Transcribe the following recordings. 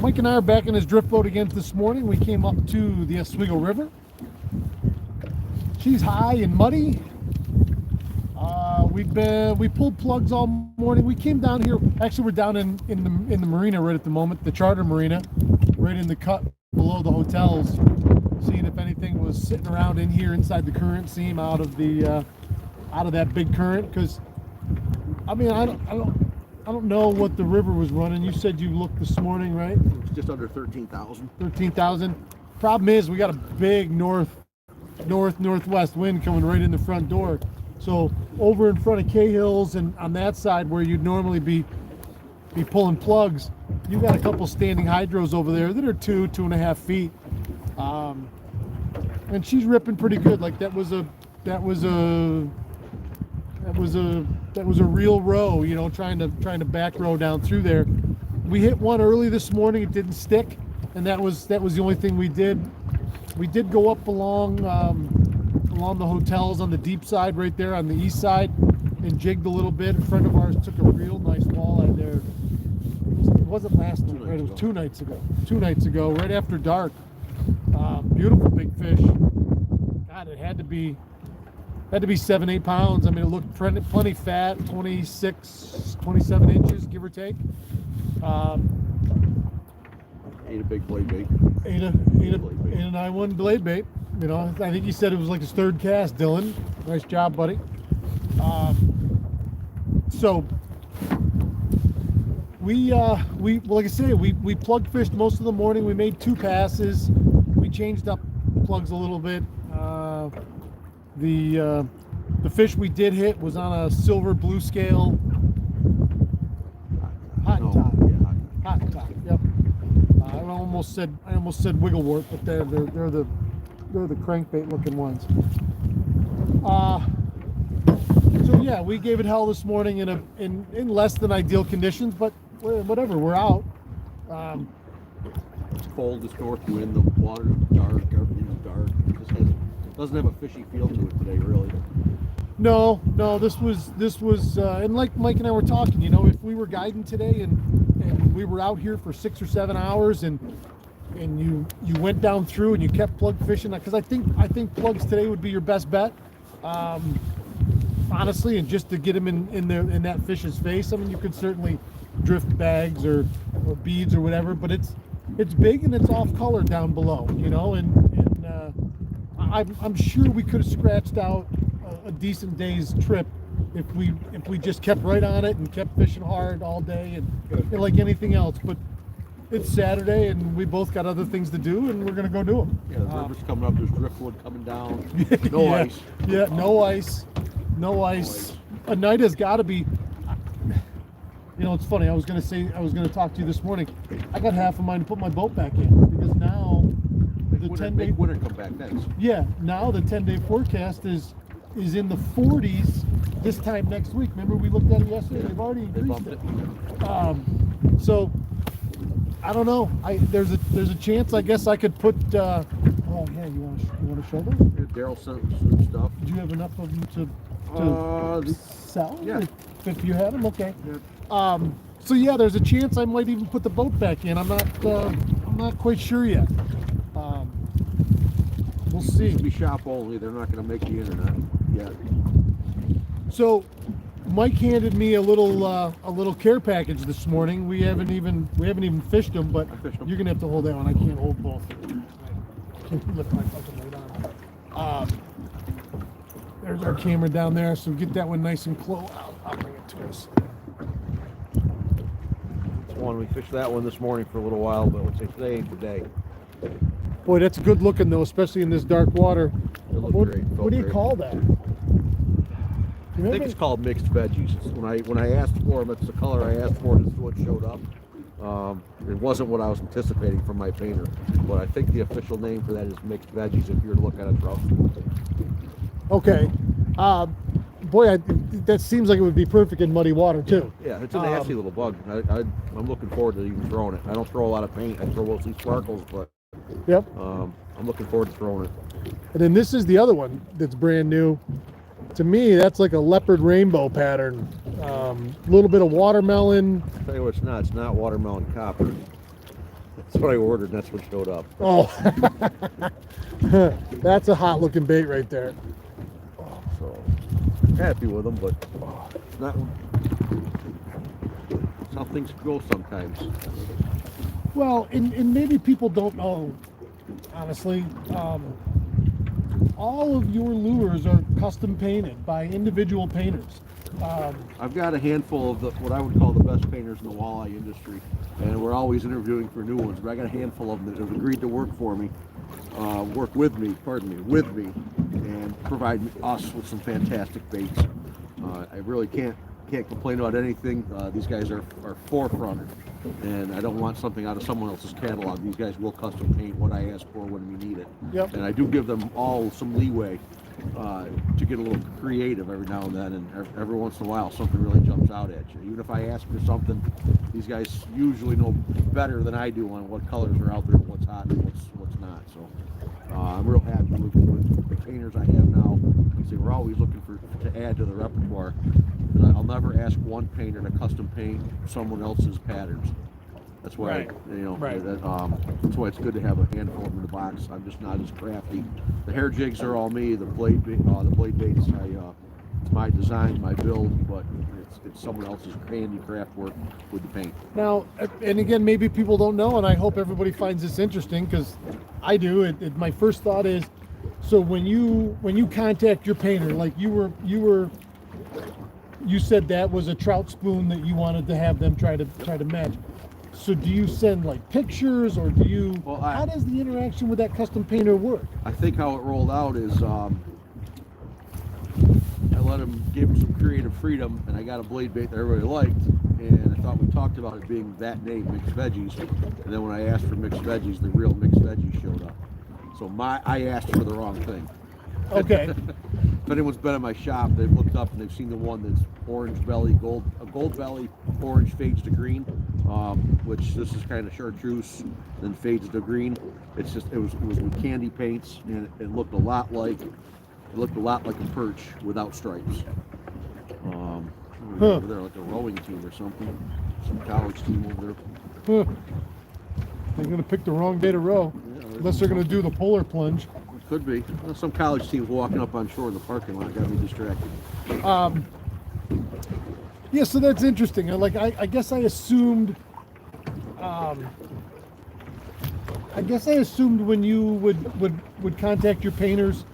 Mike and I are back in his drift boat again this morning. We came up to the Oswego River. She's high and muddy. We pulled plugs all morning. We came down here. Actually, we're down in the marina right at the moment, the charter marina, right in the cut below the hotels, seeing if anything was sitting around in here inside the current seam out of that big current. Because I mean, I don't know what the river was running. You said you looked this morning, right? It was just under 13,000. 13,000. Problem is, we got a big northwest wind coming right in the front door. So over in front of Cahill's and on that side where you'd normally be pulling plugs, you got a couple standing hydros over there that are 2.5 feet, and she's ripping pretty good. Like that was a real row, you know, trying to back row down through there. We hit one early this morning. It didn't stick, and that was the only thing we did. We did go up along the hotels on the deep side right there on the east side and jigged a little bit. A friend of ours took a real nice walleye there. It wasn't last night, right? It was 2 nights ago. 2 nights ago, right after dark. Beautiful big fish. God, it had to be 7-8 pounds. I mean, it looked plenty fat, 26, 27 inches, give or take. Ate a big blade bait. Ate an I1 blade bait. You know, I think he said it was like his third cast, Dylan. Nice job, buddy. So we like I say, we plug fished most of the morning. We made 2 passes. We changed up plugs a little bit. The fish we did hit was on a silver blue scale hot top. Yeah, hot top. Yep. I almost said wigglewort, but they're the crankbait looking ones. So yeah, we gave it hell this morning in less than ideal conditions, but whatever, we're out. It's cold, it's north wind, the water's dark, everything's dark. It doesn't have a fishy feel to it today, really. No, this was and like Mike and I were talking, you know, if we were guiding today and we were out here for 6 or 7 hours and you went down through and you kept plug fishing, because I think plugs today would be your best bet, honestly, and just to get them in that fish's face. I mean, you could certainly drift bags or beads or whatever, but it's big and it's off color down below, you know, and I'm sure we could have scratched out a decent day's trip if we just kept right on it and kept fishing hard all day and like anything else. But it's Saturday and we both got other things to do, and we're gonna go do them. Yeah, the river's coming up. There's driftwood coming down. No yeah, ice. Yeah, no ice. No ice. A night has got to be. You know, it's funny. I was gonna talk to you this morning. I got half of mine to put my boat back in because now the 10-day winter come back next. Yeah, now the 10-day forecast is in the 40s this time next week. Remember we looked at it yesterday? They've already increased it. So I don't know. There's a chance. I guess I could put. Oh yeah, you want to show them? Daryl sent some stuff. Do you have enough of them to sell? Yeah. If you have them, okay. Yeah. So yeah, there's a chance I might even put the boat back in. I'm not quite sure yet. We'll see. It'll be shop only. They're not going to make the internet yet. So Mike handed me a little care package this morning. We haven't even fished them, but you're gonna have to hold that one. I can't hold both. I can't lift my fucking weight on. There's our camera down there, so get that one nice and close. I'll bring it to us. That's one. We fished that one this morning for a little while, but we'll say today ain't the day. Boy, that's good looking though, especially in this dark water. What do you call that? I think it's called mixed veggies. When I asked for them, it's the color I asked for. This is what showed up. It wasn't what I was anticipating from my painter, but I think the official name for that is mixed veggies. If you were to look at it rough. Okay. Boy, that seems like it would be perfect in muddy water too. Yeah, it's a nasty little bug. I'm looking forward to even throwing it. I don't throw a lot of paint. I throw mostly sparkles, but yep. I'm looking forward to throwing it. And then this is the other one that's brand new. To me, that's like a leopard rainbow pattern. A little bit of watermelon. I'll tell you what, it's not. It's not watermelon copper. That's what I ordered, and that's what showed up. Oh, that's a hot looking bait right there. So happy with them, but not. Some things go sometimes. Well, and maybe people don't know, honestly, all of your lures are custom painted by individual painters. I've got a handful of what I would call the best painters in the walleye industry, and we're always interviewing for new ones, but I got a handful of them that have agreed to work for me, with me, and provide us with some fantastic baits. I really can't complain about anything. These guys are forefront, and I don't want something out of someone else's catalog. These guys will custom paint what I ask for when we need it. Yep. And I do give them all some leeway to get a little creative every now and then, and every once in a while something really jumps out at you. Even if I ask for something, these guys usually know better than I do on what colors are out there, what's hot and what's not. So I'm real happy with the painters I have now. Like I say, we're always looking to add to the repertoire. But I'll never ask one painter to custom paint someone else's patterns. That's why, Right. That's why it's good to have a handful of them in the box. I'm just not as crafty. The hair jigs are all me. The blade baits, it's my design, my build, but it's someone else's handicraft work with the paint. Now, and again, maybe people don't know, and I hope everybody finds this interesting because I do. My first thought is, so when you contact your painter, like you said that was a trout spoon that you wanted to have them try to match. So do you send like pictures, or do you? Well, how does the interaction with that custom painter work? I think how it rolled out is I gave him some creative freedom, and I got a blade bait that everybody liked, and I thought we talked about it being that name, Mixed Veggies, and then when I asked for Mixed Veggies, the real Mixed Veggies showed up. So I asked for the wrong thing. Okay. If anyone's been in my shop, they've looked up and they've seen the one that's orange belly, gold belly, orange fades to green, which this is kind of chartreuse, then fades to green. It was with candy paints, and it looked a lot like a perch without stripes. Over there, like a rowing team or something, some college team over there. They're gonna pick the wrong day to row, unless they're gonna do the polar plunge. Could be. Well, some college teams walking up on shore in the parking lot got me distracted. Yeah, so that's interesting. I guess I assumed. When you would contact your painters,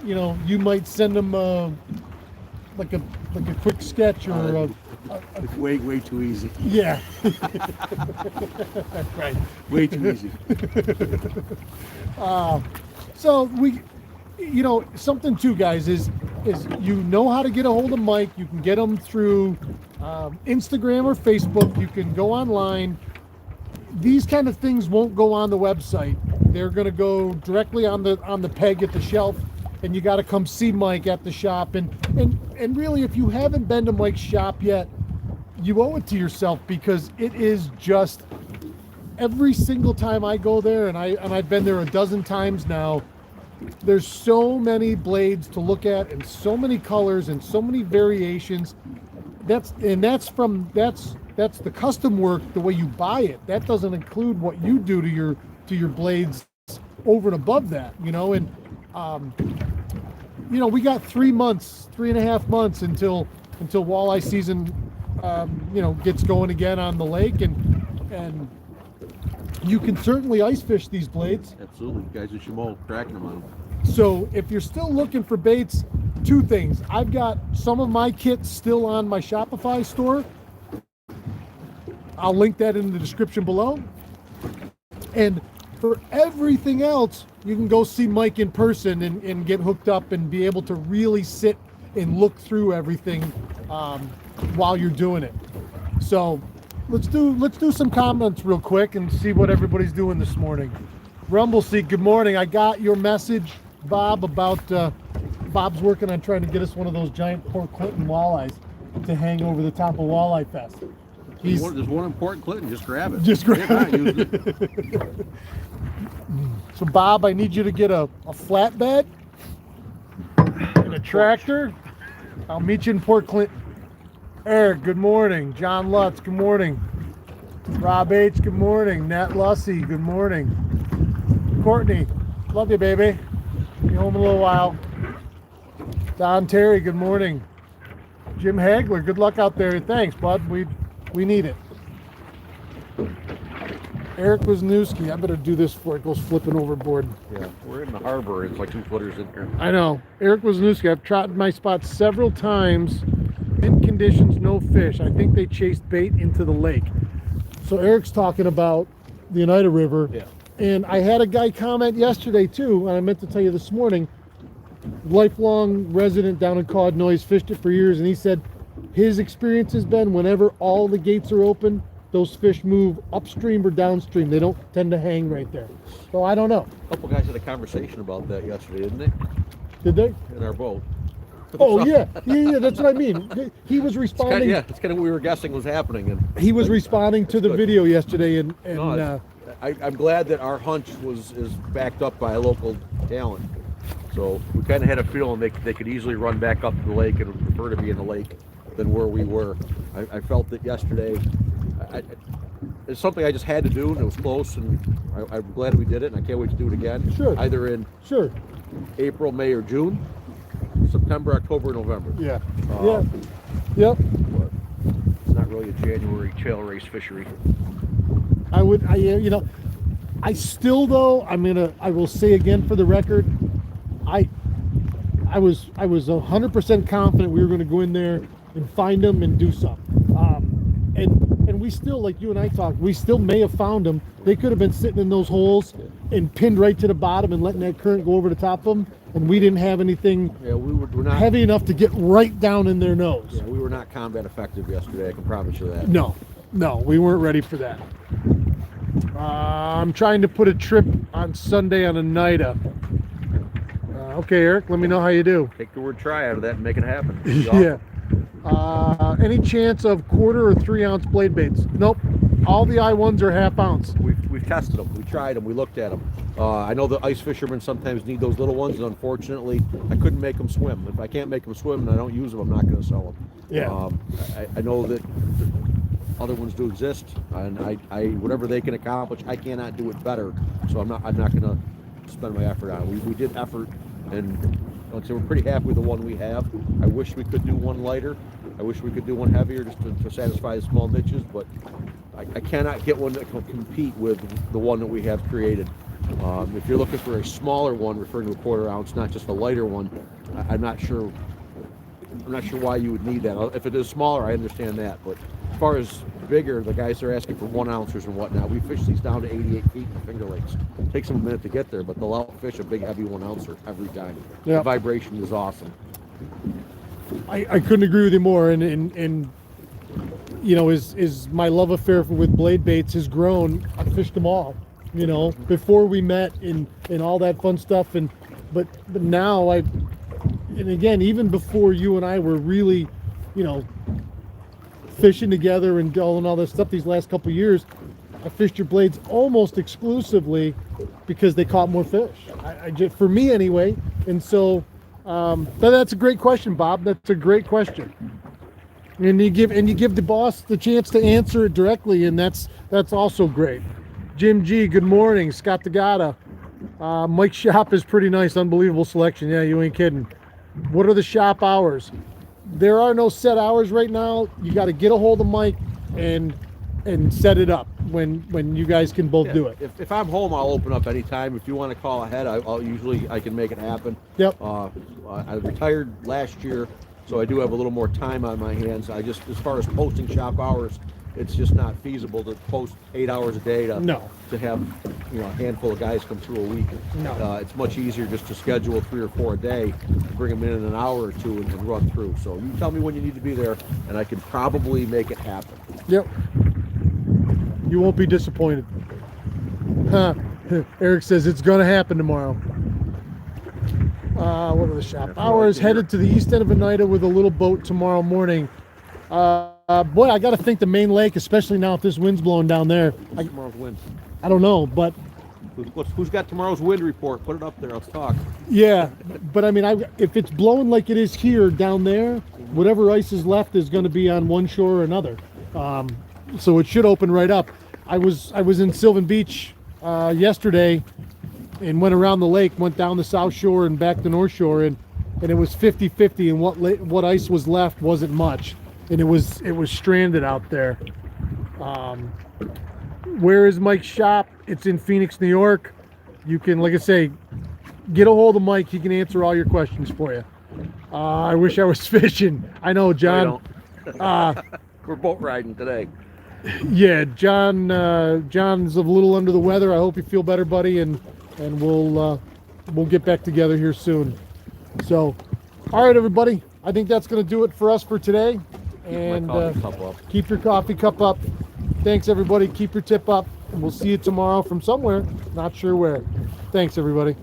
you might send them like a quick sketch or it's way too easy. yeah. Right. Way too easy. So we, something too, guys, is how to get a hold of Mike. You can get them through Instagram or Facebook. You can go online. These kind of things won't go on the website. They're going to go directly on the peg at the shelf, and you got to come see Mike at the shop. And really, if you haven't been to Mike's shop yet, you owe it to yourself, because it is just. Every single time I go there, and I've been there a dozen times now, there's so many blades to look at, and so many colors, and so many variations. That's the custom work, the way you buy it. That doesn't include what you do to your blades over and above that, And we got 3.5 months until walleye season, gets going again on the lake, and you can certainly ice fish these blades. Absolutely. Guys at Shimo cracking them on them. So if you're still looking for baits, two things. I've got some of my kits still on my Shopify store. I'll link that in the description below. And for everything else, you can go see Mike in person and get hooked up and be able to really sit and look through everything while you're doing it. So let's do some comments real quick and see what everybody's doing this morning. Rumbleseek, good morning. I got your message, Bob, about Bob's working on trying to get us one of those giant Port Clinton walleyes to hang over the top of Walleye Fest. There's one in Port Clinton. Just grab it. Just grab it. So Bob, I need you to get a flatbed and a tractor. I'll meet you in Port Clinton. Eric, good morning. John Lutz, good morning. Rob H, good morning. Nat Lussey, good morning. Courtney, love you, baby. Be home in a little while. Don Terry, good morning. Jim Hagler, good luck out there. Thanks, bud. We need it. Eric Wisniewski, I better do this before it goes flipping overboard. Yeah, we're in the harbor. It's like 2 footers in here. I know. Eric Wisniewski, I've trotted my spot several times. In conditions, no fish. I think they chased bait into the lake. So Eric's talking about the Oneida River. Yeah. And I had a guy comment yesterday too, and I meant to tell you this morning, lifelong resident down in Cawdno, he's fished it for years, and he said his experience has been whenever all the gates are open, those fish move upstream or downstream. They don't tend to hang right there. So I don't know. A couple guys had a conversation about that yesterday, didn't they? Did they? In our boat. Oh, yeah, that's what I mean. He was responding. It's kind of what we were guessing was happening. And he was responding to the video yesterday, and no, I'm glad that our hunch is backed up by a local talent. So we kind of had a feeling they could easily run back up to the lake and would prefer to be in the lake than where we were. I felt that yesterday. It's something I just had to do, and it was close, and I'm glad we did it, and I can't wait to do it again. Sure. Either in April, May, or June, September, October, November. Yeah. Yep. But it's not really a January trail race fishery. I still though, I will say again for the record, I was 100% confident we were going to go in there and find them and do something. And we still, like you and I talked, we still may have found them. They could have been sitting in those holes and pinned right to the bottom and letting that current go over the top of them, and we didn't have anything we're not heavy enough to get right down in their nose. Yeah, we were not combat effective yesterday, I can promise you that. No, we weren't ready for that. I'm trying to put a trip on Sunday on Oneida. Okay, Eric, let me know how you do. Take the word try out of that and make it happen. Yeah. Any chance of 1/4 or 3 ounce blade baits? Nope. All the I1s are 1/2 ounce. We've tested them. We tried them. We looked at them. I know the ice fishermen sometimes need those little ones, and unfortunately, I couldn't make them swim. If I can't make them swim and I don't use them, I'm not going to sell them. Yeah. I know that other ones do exist, and I whatever they can accomplish, I cannot do it better. So I'm not going to spend my effort on it. We did effort, and so we're pretty happy with the one we have. I wish we could do one lighter. I wish we could do one heavier just to satisfy the small niches, but I cannot get one that can compete with the one that we have created. If you're looking for a smaller one, referring to a 1/4 ounce, not just a lighter one, I'm not sure why you would need that. If it is smaller, I understand that, but as far as bigger, the guys are asking for 1 ounces and whatnot. We fish these down to 88 feet in Finger Lakes. It takes them a minute to get there, but they'll outfish a big, heavy 1 ouncer every time. Yeah. The vibration is awesome. I couldn't agree with you more, and as my love affair with blade baits has grown, I fished them all, before we met and all that fun stuff, but now and again, even before you and I were really, fishing together and all this stuff these last couple of years, I fished your blades almost exclusively because they caught more fish. I just, for me anyway, and so. But that's a great question, Bob. That's a great question, and you give the boss the chance to answer it directly, and that's also great. Jim G, good morning. Scott Degata. Mike's shop is pretty nice, unbelievable selection. Yeah, you ain't kidding. What are the shop hours? There are no set hours right now. You got to get a hold of Mike and set it up when you guys can both do it. If I'm home, I'll open up anytime. If you want to call ahead, I'll usually I can make it happen. Yep. I retired last year, so I do have a little more time on my hands. As far as posting shop hours, it's just not feasible to post 8 hours a day to have a handful of guys come through a week. No. It's much easier just to schedule 3 or 4 a day, bring them in an hour or two, and run through. So you tell me when you need to be there, and I can probably make it happen. Yep. You won't be disappointed. Eric says it's going to happen tomorrow. What are the shop hours? Headed to the east end of Oneida with a little boat tomorrow morning. Boy, I got to think the main lake, especially now if this wind's blowing down there. Tomorrow's wind. I don't know, but who's got tomorrow's wind report? Put it up there. Let's talk. Yeah, but if it's blowing like it is here down there, whatever ice is left is going to be on one shore or another. so it should open right up. I was in Sylvan Beach yesterday and went around the lake, went down the south shore and back to north shore, and it was 50-50, and what ice was left wasn't much, and it was stranded out there. Where is Mike's shop? It's in Phoenix, New York. You can, like I say, get a hold of Mike. He can answer all your questions for you. I wish I was fishing. I know, John. We're boat riding today. Yeah, John's a little under the weather. I hope you feel better, buddy, and we'll get back together here soon. So, all right, everybody. I think that's going to do it for us for today. And keep your coffee cup up. Thanks, everybody. Keep your tip up, and we'll see you tomorrow from somewhere. Not sure where. Thanks, everybody.